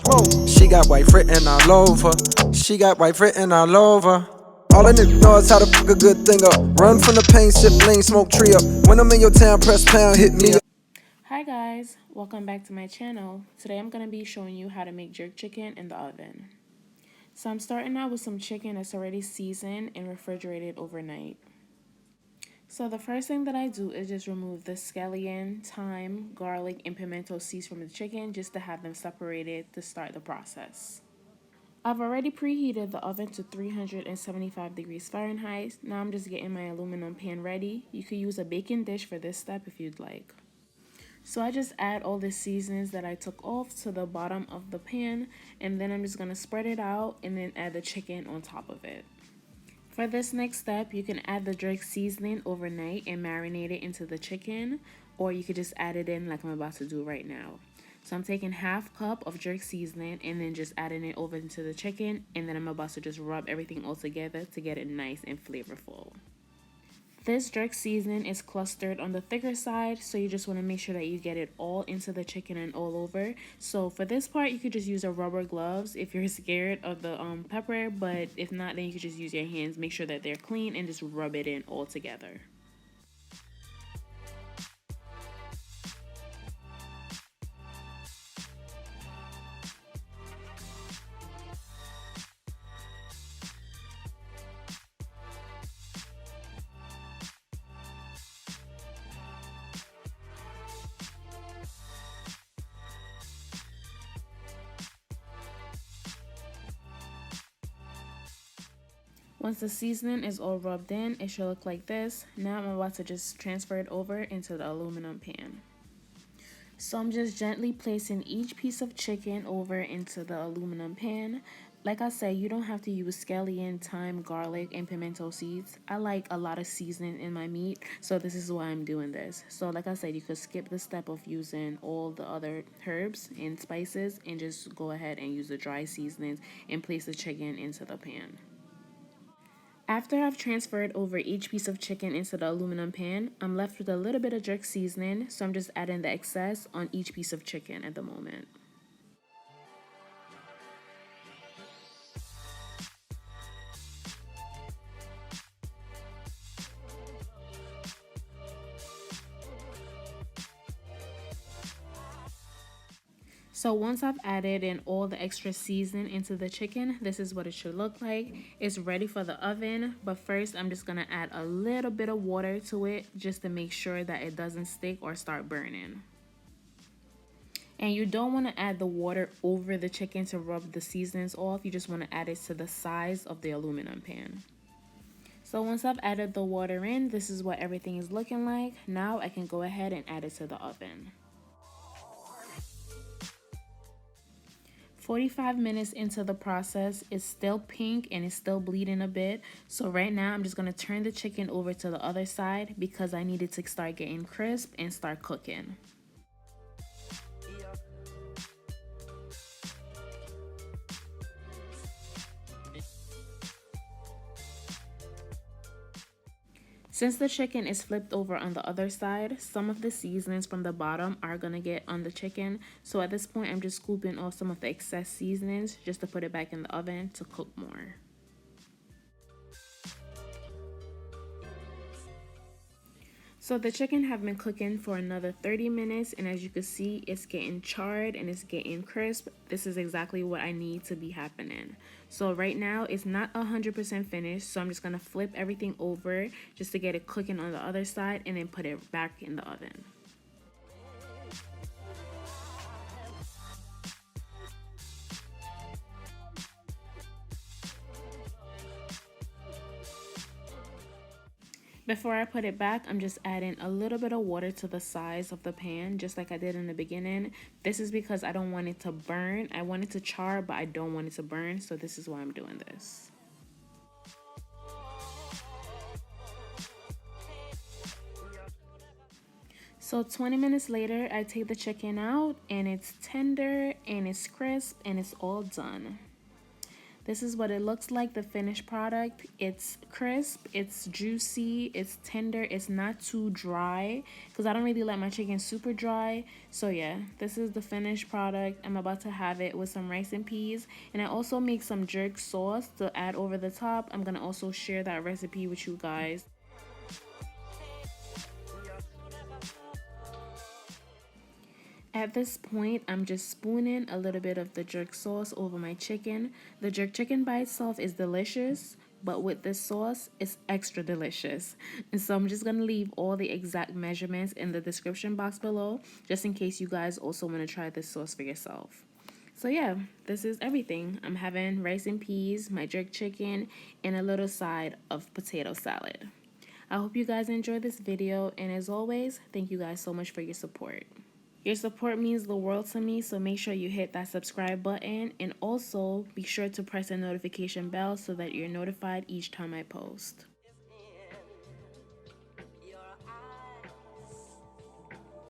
Whoa. She got white written all over. She got white written all over. All a nigga knows how to fuck a good thing up. Run from the pain, sip lean, smoke tree up. When I'm in your town, press pound, hit me up. Hi guys, welcome back to my channel. Today I'm going to be showing you how to make jerk chicken in the oven. So I'm starting out with some chicken that's already seasoned and refrigerated overnight. So the first thing that I do is just remove the scallion, thyme, garlic, and pimento seeds from the chicken just to have them separated to start the process. I've already preheated the oven to 375 degrees Fahrenheit. Now I'm just getting my aluminum pan ready. You could use a baking dish for this step if you'd like. So I just add all the seasonings that I took off to the bottom of the pan, and then I'm just going to spread it out and then add the chicken on top of it. For this next step, you can add the jerk seasoning overnight and marinate it into the chicken, or you could just add it in like I'm about to do right now. So I'm taking half cup of jerk seasoning and then just adding it over into the chicken, and then I'm about to just rub everything all together to get it nice and flavorful. This jerk seasoning is clustered on the thicker side, so you just want to make sure that you get it all into the chicken and all over. So for this part, you could just use a rubber gloves if you're scared of the pepper, but if not, then you could just use your hands. Make sure that they're clean and just rub it in all together. Once the seasoning is all rubbed in, it should look like this. Now I'm about to just transfer it over into the aluminum pan. So I'm just gently placing each piece of chicken over into the aluminum pan. Like I said, you don't have to use scallion, thyme, garlic, and pimento seeds. I like a lot of seasoning in my meat, so this is why I'm doing this. So like I said, you could skip the step of using all the other herbs and spices and just go ahead and use the dry seasonings and place the chicken into the pan. After I've transferred over each piece of chicken into the aluminum pan, I'm left with a little bit of jerk seasoning, so I'm just adding the excess on each piece of chicken at the moment. So once I've added in all the extra seasoning into the chicken, this is what it should look like. It's ready for the oven, but first I'm just gonna add a little bit of water to it just to make sure that it doesn't stick or start burning. And you don't want to add the water over the chicken to rub the seasonings off. You just want to add it to the size of the aluminum pan. So once I've added the water in, this is what everything is looking like. Now I can go ahead and add it to the oven. 45 minutes into the process, it's still pink and it's still bleeding a bit. So right now I'm just going to turn the chicken over to the other side because I need it to start getting crisp and start cooking. Since the chicken is flipped over on the other side, some of the seasonings from the bottom are going to get on the chicken. So at this point, I'm just scooping off some of the excess seasonings just to put it back in the oven to cook more. So the chicken have been cooking for another 30 minutes, and as you can see, it's getting charred and it's getting crisp. This is exactly what I need to be happening. So right now it's not 100% finished, so I'm just gonna flip everything over just to get it cooking on the other side and then put it back in the oven. Before I put it back, I'm just adding a little bit of water to the sides of the pan, just like I did in the beginning. This is because I don't want it to burn. I want it to char, but I don't want it to burn, so this is why I'm doing this. So 20 minutes later, I take the chicken out and it's tender and it's crisp and it's all done. This is what it looks like, the finished product. It's crisp, it's juicy, it's tender, it's not too dry because I don't really like my chicken super dry. So yeah, this is the finished product. I'm about to have it with some rice and peas, and I also make some jerk sauce to add over the top. I'm gonna also share that recipe with you guys. At this point, I'm just spooning a little bit of the jerk sauce over my chicken. The jerk chicken by itself is delicious, but with this sauce, it's extra delicious. And so I'm just gonna leave all the exact measurements in the description box below, just in case you guys also wanna try this sauce for yourself. So yeah, this is everything. I'm having rice and peas, my jerk chicken, and a little side of potato salad. I hope you guys enjoyed this video, and as always, thank you guys so much for your support. Your support means the world to me, so make sure you hit that subscribe button, and also be sure to press the notification bell so that you're notified each time I post.